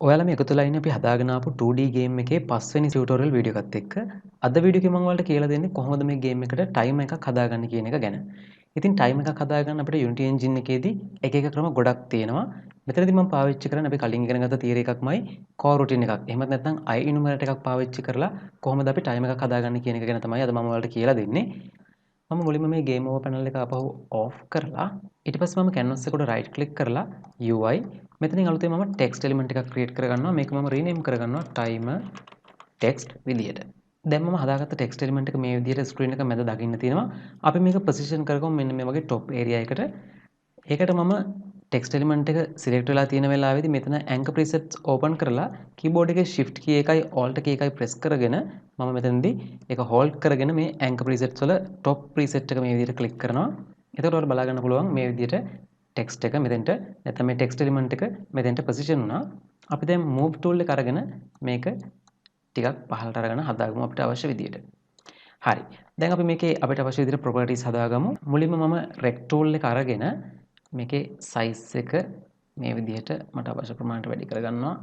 ඔයාලා මේ එකතු වෙලා ඉන්නේ අපි හදාගෙන ආපු 2D ගේම් එකේ 5 වෙනි ටියුටෝරියල් වීඩියෝ එකත් එක්ක. අද වීඩියෝ එකේ මම ඔයාලට කියලා දෙන්නේ කොහොමද මේ ගේම් එකට ටයිමර් එකක් හදාගන්නේ කියන එක ගැන. ඉතින් ටයිමර් එකක් හදාගන්න අපිට Unity engine එකේදී එක ක්‍රම ගොඩක් තියෙනවා. මෙතනදී මම පාවිච්චි කරන්නේ අපි කලින් ඉගෙන ගත්ත තියරි එකක්මයි core routine එකක්. එහෙමත් නැත්නම් I enumerate එකක් පාවිච්චි කරලා කොහොමද අපි ටයිමර් එකක් හදාගන්නේ කියන එක ගැන තමයි අද මම ඔයාලට කියලා දෙන්නේ. මම මුලින්ම මේ ගේම් ඕවර් පැනල් එක ආපහු ඔෆ් කරලා ඊට පස්සේ මම canvas එකට right click කරලා UI මෙතනින් අලුතෙන් මම text element එකක් create කරගන්නවා. මේක මම rename කරගන්නවා timer text විදියට. දැන් මම හදාගත්ත text element එක මේ විදියට screen එක මැද දකින්න තියෙනවා. අපි මේක position කරගමු මෙන්න මේ වගේ top area එකකට. ඒකට මම text element එක select වෙලා තියෙන වෙලාවේදී මෙතන anchor presets open කරලා keyboard එකේ shift key එකයි alt key එකයි press කරගෙන මම මෙතනදී ඒක hold කරගෙන මේ anchor presets වල top preset එක මේ විදිහට click කරනවා. එතකොට ඔයාලට බලා ගන්න පුළුවන් මේ විදිහට text එක මෙතෙන්ට නැත්නම් මේ text element එක මෙතෙන්ට position වුණා. අපි දැන් move tool එක අරගෙන මේක ටිකක් පහළට අරගෙන හදාගමු අපිට අවශ්‍ය විදිහට. හරි. දැන් අපි මේකේ අපිට අවශ්‍ය විදිහට properties හදාගමු. මුලින්ම මම rect tool එක අරගෙන මේකේ size එක මේ විදිහට මට අවශ්‍ය ප්‍රමාණයට වැඩි කරගන්නවා.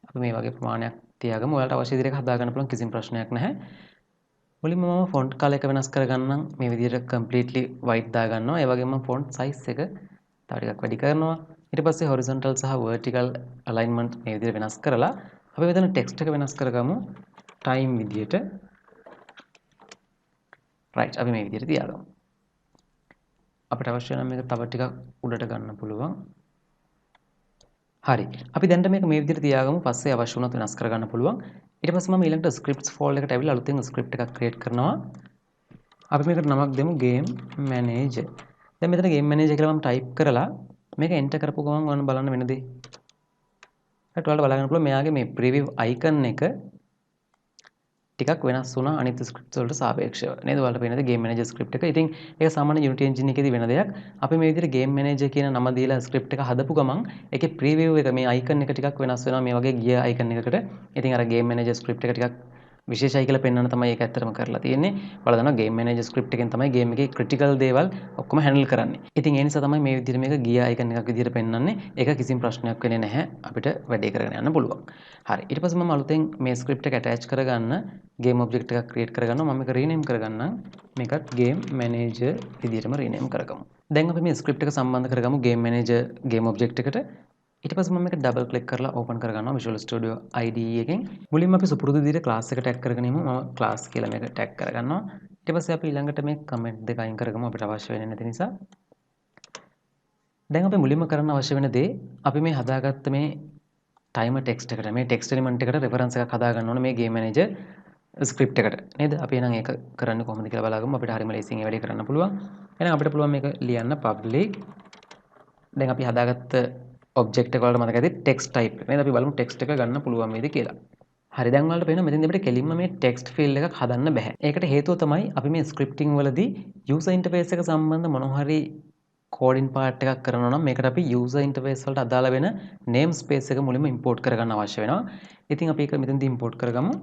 අපි මේ වගේ ප්‍රමාණයක් තියාගමු. ඔයාලට අවශ්‍ය විදිහට හදාගන්න පුළුවන් කිසිම ප්‍රශ්නයක් නැහැ. මුලින්ම මම font color එක වෙනස් කරගන්නම්. මේ විදිහට completely white දාගන්නවා. ඒ වගේම font size එක තව ටිකක් වැඩි කරනවා. ඊට පස්සේ horizontal සහ vertical alignment මේ විදිහට වෙනස් කරලා අපි මෙතන text එක වෙනස් කරගමු. time විදිහට. right අපි මේ විදිහට තියාගමු. අපිට අවශ්‍ය නම් මේක තව ටිකක් උඩට ගන්න පුළුවන්. හරි. අපි දැන් මේක මේ විදිහට තියාගමු. පස්සේ අවශ්‍ය වුණොත් වෙනස් කරගන්න පුළුවන්. ඊට පස්සේ මම ඊළඟට scripts folder එකට ඇවිල්ලා අලුතෙන් script එකක් create කරනවා. අපි මේකට නමක් දෙමු game manager. දැන් මෙතන game manager කියලා මම type කරලා මේක enter කරපු ගමන් ඔන්න බලන්න වෙන දේ. හරියට ඔයාලට බලා ගන්න පුළුවන් මෙයාගේ මේ preview icon එක ටිකක් වෙනස් වුණා අනිත් ස්ක්‍රිප්ට්ස් වලට සාපේක්ෂව. නේද? ඔයාලට පේනද game manager script එක. ඉතින් ඒක සාමාන්‍ය Unity engine එකේදී වෙන දෙයක්. අපි මේ විදිහට game manager කියන නම දීලා script එක හදපු ගමන් ඒකේ preview එක මේ icon එක ටිකක් වෙනස් වෙනවා මේ වගේ gear icon එකකට. ඉතින් අර game manager script එක ටිකක් විශේෂයි කියලා පෙන්වන්න තමයි ඒක ඇත්තටම කරලා තියෙන්නේ. ඔයාලා දන්නවා game manager script එකෙන් තමයි game එකේ critical දේවල් ඔක්කොම handle කරන්නේ. ඉතින් ඒ නිසා තමයි මේ විදිහට මේක gear icon එකක් විදිහට පෙන්වන්නේ. ඒක කිසිම ප්‍රශ්නයක් වෙන්නේ නැහැ. අපිට වැඩේ කරගෙන යන්න පුළුවන්. හරි. ඊට පස්සේ මම අලුතෙන් මේ script එක attach කරගන්න game object එකක් create කරගන්නවා. මම මේක rename කරගන්නම්. මේකත් game manager විදිහටම rename කරගමු. දැන් අපි මේ script එක සම්බන්ධ කරගමු game manager game object එකට. ඊට පස්සේ මම මේක double click කරලා open කරගන්නවා Visual Studio IDE එකෙන්. මුලින්ම අපි සුපුරුදු විදිහට class එක tag කරගෙන ඉමු. මම class කියලා මේක tag කරගන්නවා. ඊට පස්සේ අපි ඊළඟට මේ comment දෙක අයින් කරගමු අපිට අවශ්‍ය වෙන්නේ නැති නිසා. දැන් අපි මුලින්ම කරන්න අවශ්‍ය වෙන දේ අපි මේ හදාගත්ත මේ timer text එකට මේ text element එකට reference එකක් හදාගන්න ඕනේ මේ game manager script එකට. නේද? අපි එහෙනම් ඒක කරන්නේ කොහොමද කියලා බලමු. අපිට හරියම ලේසියෙන් මේ වැඩේ කරන්න පුළුවන්. එහෙනම් අපිට පුළුවන් මේක ලියන්න public. දැන් අපි හදාගත්ත object එක වලට මතක ඇති text type එක. නේද? අපි බලමු text එක ගන්න පුළුවන් වේද කියලා. හරි දැන් ඔයාලට පේනවා මෙතෙන්දී අපිට කෙලින්ම මේ text field එකක් හදන්න බෑ. ඒකට හේතුව තමයි අපි මේ scripting වලදී user interface එක සම්බන්ධ මොනවා හරි coding part එකක් කරනවා නම් මේකට අපි user interface වලට අදාළ වෙන namespace එක මුලින්ම import කරගන්න අවශ්‍ය වෙනවා. ඉතින් අපි ඒක මෙතෙන්දී import කරගමු.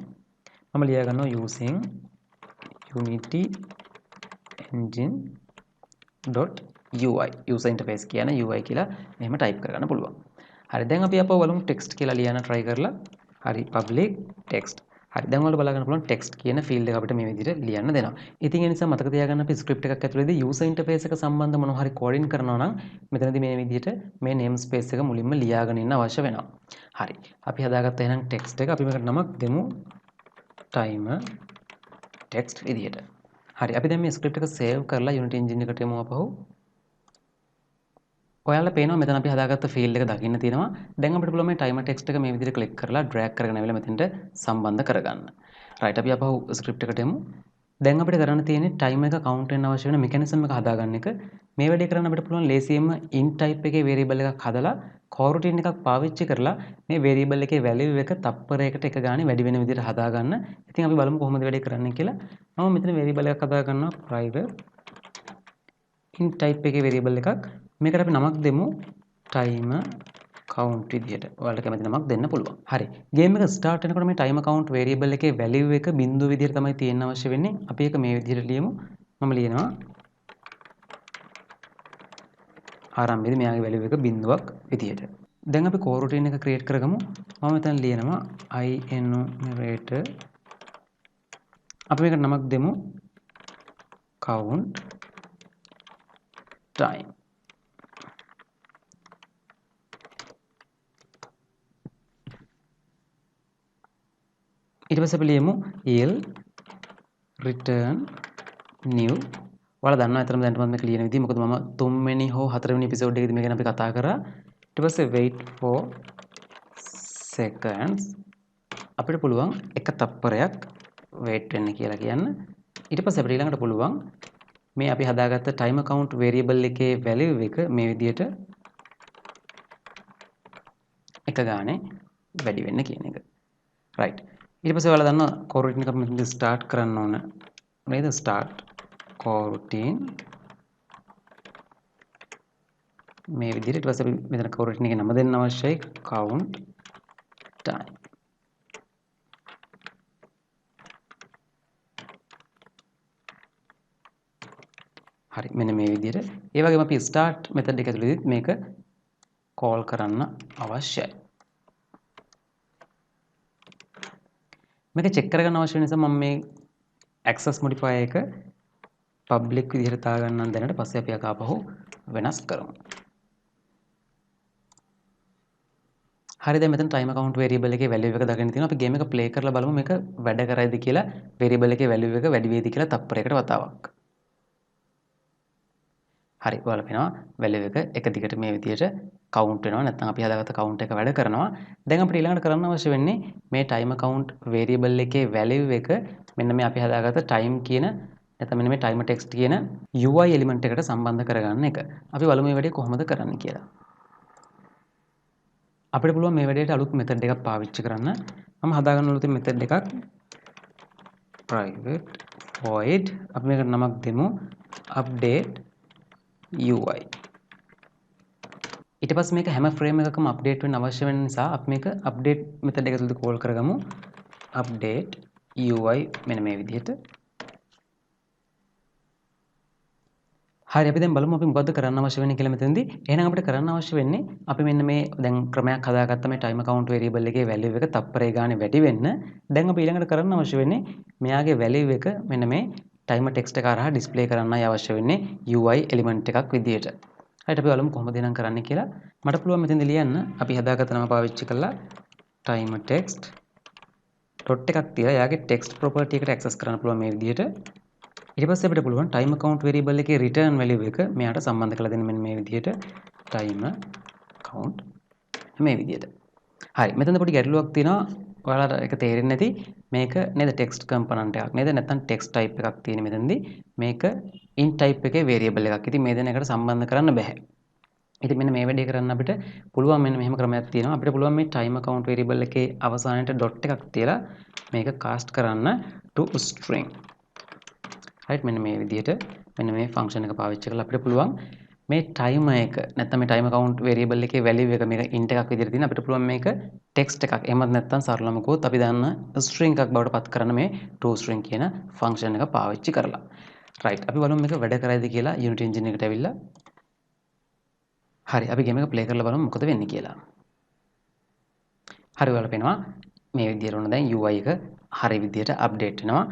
මම ලියා ගන්නවා using Unity engine .ui user interface කියන UI කියලා මෙහෙම type කරගන්න පුළුවන්. හරි දැන් අපි අපව බලමු text කියලා ලියන්න try කරලා. හරි public text. හරි දැන් ඔයාලට බලා ගන්න පුළුවන් text කියන field එක අපිට මේ විදිහට ලියන්න දෙනවා. ඉතින් ඒ නිසා මතක තියාගන්න අපි script එකක් ඇතුළේදී user interface එක සම්බන්ධ මොනවා හරි coding කරනවා නම් මෙතනදී මේ විදිහට මේ namespace එක මුලින්ම ලියාගෙන ඉන්න අවශ්‍ය වෙනවා. හරි. අපි හදාගත්ත එහෙනම් text එක අපි මේකට නමක් දෙමු timer text විදිහට. හරි අපි දැන් මේ script එක save කරලා Unity engine එකට යමු අපහු. ඔයාලට පේනවා මෙතන අපි හදාගත්ත field එක දකින්න තියෙනවා. දැන් අපිට පුළුවන් මේ timer text එක මේ විදිහට click කරලා drag කරගෙන ආවිලා මෙතෙන්ට සම්බන්ධ කරගන්න. right අපි අපහු script එකට යමු. දැන් අපිට කරන්න තියෙන්නේ timer එක count වෙන්න අවශ්‍ය වෙන mechanism එක හදාගන්න එක. මේ වැඩේ කරන්න අපිට පුළුවන් ලේසියෙන්ම int type එකේ variable එකක් හදලා core routine එකක් පාවිච්චි කරලා මේ variable එකේ value එක තප්පරයකට එක ගානේ වැඩි වෙන විදිහට හදාගන්න. ඉතින් අපි බලමු කොහොමද වැඩේ කරන්නේ කියලා. මම මෙතන variable එකක් හදාගන්නවා private int type එකේ variable එකක්. මේකට අපි නමක් දෙමු timer count විදිහට. ඔයාලට කැමති නමක් දෙන්න පුළුවන්. හරි. ගේම් එක ස්ටාර්ට් වෙනකොට මේ timer count variable එකේ value එක බිංදුව විදිහට තමයි තියෙන්න අවශ්‍ය වෙන්නේ. අපි ඒක මේ විදිහට ලියමු. මම ලියනවා ආරම්භයේදී මෙයාගේ value එක බිංදුවක් විදිහට. දැන් අපි core routine එක create කරගමු. මම මෙතන ලියනවා INumerator. අපි මේකට නමක් දෙමු count time. ඊට පස්සේ අපි ලියමු l return new. ඔයාලා දන්නවා අතරම දැන් මේක ලියන විදිහ. මොකද මම 3 වෙනි හෝ 4 වෙනි එපිසෝඩ් එකේදී මේක ගැන අපි කතා කරා. ඊට පස්සේ wait for seconds. අපිට පුළුවන් එක තප්පරයක් wait වෙන්න කියලා කියන්න. ඊට පස්සේ අපිට ඊළඟට පුළුවන් මේ අපි හදාගත්ත time count variable එකේ value එක මේ විදිහට එක ගානේ වැඩි වෙන්න කියන එක. right. ඊට පස්සේ ඔයාලා දන්නවා core routine එක මෙතනදී start කරන්න ඕන නේද? start core routine මේ විදිහට. ඊට පස්සේ අපි මෙතන core routine එකේ නම දෙන්න අවශ්‍යයි count time. හරි මෙන්න මේ විදිහට. ඒ වගේම අපි start method එක ඇතුළේදීත් මේක call කරන්න අවශ්‍යයි. මේක check කරගන්න අවශ්‍ය නිසා මම මේ access modifier එක public විදිහට දාගන්නම් දැනට. පස්සේ අපි ඒක ආපහු වෙනස් කරමු. හරි දැන් මෙතන time count variable එකේ value එක දාගෙන තියෙනවා. අපි game එක play කරලා බලමු මේක වැඩ කරයිද කියලා. variable එකේ value එක වැඩි වේද කියලා තප්පරයකට වතාවක්. හරි ඔයාලා පේනවා value එක දිගට මේ විදිහට count වෙනවා. නැත්නම් අපි හදාගත්ත count එක වැඩ කරනවා. දැන් අපිට ඊළඟට කරන්න අවශ්‍ය වෙන්නේ මේ time count variable එකේ value එක මෙන්න මේ අපි හදාගත්ත time කියන නැත්නම් මෙන්න මේ timer text කියන UI element එකට සම්බන්ධ කරගන්න එක. අපි බලමු මේ වැඩේ කොහොමද කරන්න කියලා. අපිට පුළුවන් මේ වැඩේට අලුත් method එකක් පාවිච්චි කරන්න. මම හදාගන්න අලුත් method එකක් private void අපි මේකට නමක් දෙමු update UI. ඊට පස්සේ මේක හැම ෆ්‍රේම් එකකම අප්ඩේට් වෙන්න අවශ්‍ය වෙන නිසා අපි මේක අප්ඩේට් මෙතඩ් එක ඇතුළත කෝල් කරගමු update UI මෙන්න මේ විදිහට. හරි අපි දැන් බලමු අපි මොකද්ද කරන්න අවශ්‍ය වෙන්නේ කියලා මෙතනදී. එහෙනම් අපිට කරන්න අවශ්‍ය වෙන්නේ අපි මෙන්න මේ දැන් ක්‍රමයක් හදාගත්ත මේ time count variable එකේ value එක තප්පරේ ගානේ වැඩි වෙන්න. දැන් අපි ඊළඟට කරන්න අවශ්‍ය වෙන්නේ මෙයාගේ value එක මෙන්න මේ timer text එක හරහා display කරන්නයි අවශ්‍ය වෙන්නේ UI element එකක් විදියට. හරියට අපි බලමු කොහොමද එනම් කරන්නේ කියලා. මට පුළුවන් මෙතෙන්ද ලියන්න අපි හදාගත්ත නම පාවිච්චි කරලා timer text dot එකක් තියලා එයාගේ text property එකට access කරන්න පුළුවන් මේ විදියට. ඊට පස්සේ අපිට පුළුවන් time count variable එකේ return value එක මෙයාට සම්බන්ධ කරලා දෙන්න මෙන්න මේ විදියට time count මේ විදියට. හරි මෙතන පොඩි ගැටලුවක් තියෙනවා. ඔයාලට ඒක තේරෙන්නේ නැති මේක නේද text component එකක් නේද? නැත්නම් text type එකක් තියෙන මෙතනදී. මේක int type එකේ variable එකක්. ඉතින් මේ දෙන එකට සම්බන්ධ කරන්න බෑ. ඉතින් මෙන්න මේ වැඩේ කරන්න අපිට පුළුවන් මෙන්න මෙහෙම ක්‍රමයක් තියෙනවා. අපිට පුළුවන් මේ time count variable එකේ අවසානයේ dot එකක් තියලා මේක cast කරන්න to string. right මෙන්න මේ විදිහට මෙන්න මේ function එක පාවිච්චි කරලා අපිට පුළුවන් මේ timer එක නැත්නම් මේ time count variable එකේ value එක මේක int එකක් විදිහට තියෙන අපිට පුළුවන් මේක text එකක් එහෙමත් නැත්නම් සරලම කිව්වොත් අපි දන්න string එකක් බවට පත් කරන මේ toString කියන function එක පාවිච්චි කරලා right අපි බලමු මේක වැඩ කරයිද කියලා Unity engine එකට ඇවිල්ලා හරි අපි game එක play කරලා බලමු මොකද වෙන්නේ කියලා හරි ඔයාලා පේනවා මේ විදිහට උන දැන් UI එක හරි විදිහට update වෙනවා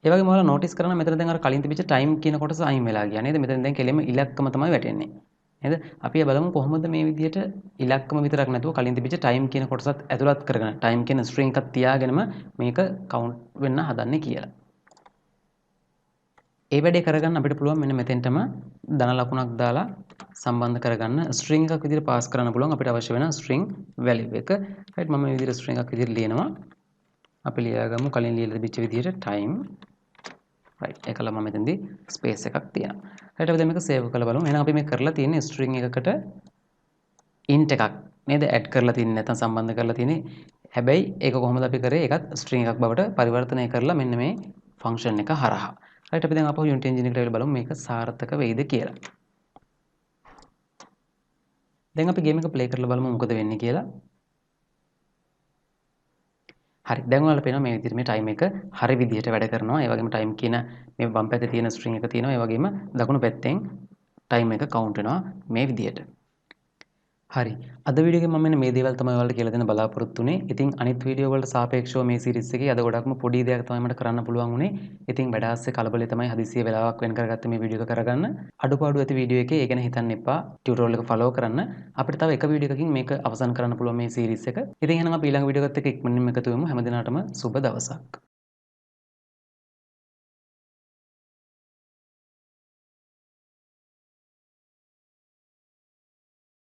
ඒ වගේම ඔයාලා notice කරනවා මෙතන දැන් අර කලින් තිබිච්ච time කියන කොටස අයින් වෙලා ගියා නේද? මෙතන දැන් කෙලින්ම ඉලක්කම තමයි වැටෙන්නේ. නේද? අපි බලමු කොහොමද මේ විදිහට ඉලක්කම විතරක් නැතුව කලින් තිබිච්ච time කියන කොටසත් ඇතුළත් කරගෙන time කියන string එකක් තියාගෙනම මේක count වෙන්න හදන්නේ කියලා. ඒ වැඩේ කරගන්න අපිට පුළුවන් මෙන්න මෙතෙන්ටම ධන ලකුණක් දාලා සම්බන්ධ කරගන්න string එකක් විදිහට pass කරන්න පුළුවන් අපිට අවශ්‍ය වෙන string value එක. right මම මේ විදිහට string එකක් විදිහට ලියනවා. අපි ලියාගමු කලින් ලියලා තිබිච්ච විදිහට time right ඒකල මම මෙතනදී ස්පේස් එකක් තියනවා. right අපි දැන් මේක සේව් කරලා බලමු. එහෙනම් අපි මේ කරලා තියෙන්නේ string එකකට int එකක් නේද add කරලා තින්නේ නැත්නම් සම්බන්ධ කරලා තින්නේ. හැබැයි ඒක කොහොමද අපි කරේ? ඒකත් string එකක් බවට පරිවර්තනය කරලා මෙන්න මේ function එක හරහා. right අපි දැන් අපහු Unity engine එකට ඇවිල්ලා බලමු මේක සාර්ථක වෙයිද කියලා. දැන් අපි game එක play කරලා බලමු මොකද වෙන්නේ කියලා. හරි දැන් ඔයාලා පේනවා මේ විදිහට මේ time එක හරි විදිහට වැඩ කරනවා. ඒ වගේම time කියන මේ වම් පැත්තේ තියෙන string එක තියෙනවා. ඒ වගේම දකුණු පැත්තෙන් time එක count වෙනවා මේ විදිහට. හරි. අද වීඩියෝ එකේ මම මෙන්න මේ දේවල් තමයි ඔයාලට කියලා දෙන්න බලාපොරොත්තු වෙන්නේ. ඉතින් අනිත් වීඩියෝ වලට සාපේක්ෂව මේ සීරීස් එකේ අද ගොඩක්ම පොඩි දෙයක් තමයි මට කරන්න පුළුවන් වුණේ. ඉතින් වැඩ ආස්සේ කලබලේ තමයි හදිසියෙ වෙලාවක් වෙන් කරගත්තේ මේ වීඩියෝ එක කරගන්න. අඩුපාඩු ඇති වීඩියෝ එකේ ඒ ගැන හිතන්න එපා. ටියුටෝරියල් එක ෆලෝ කරන්න. අපිට තව එක වීඩියෝ එකකින් මේක අවසන් කරන්න පුළුවන් මේ සීරීස් එක. ඉතින් එහෙනම් අපි ඊළඟ වීඩියෝ එකත් එක්ක ඉක්මනින්ම එකතු වෙමු. හැමදිනාටම සුබ දවසක්.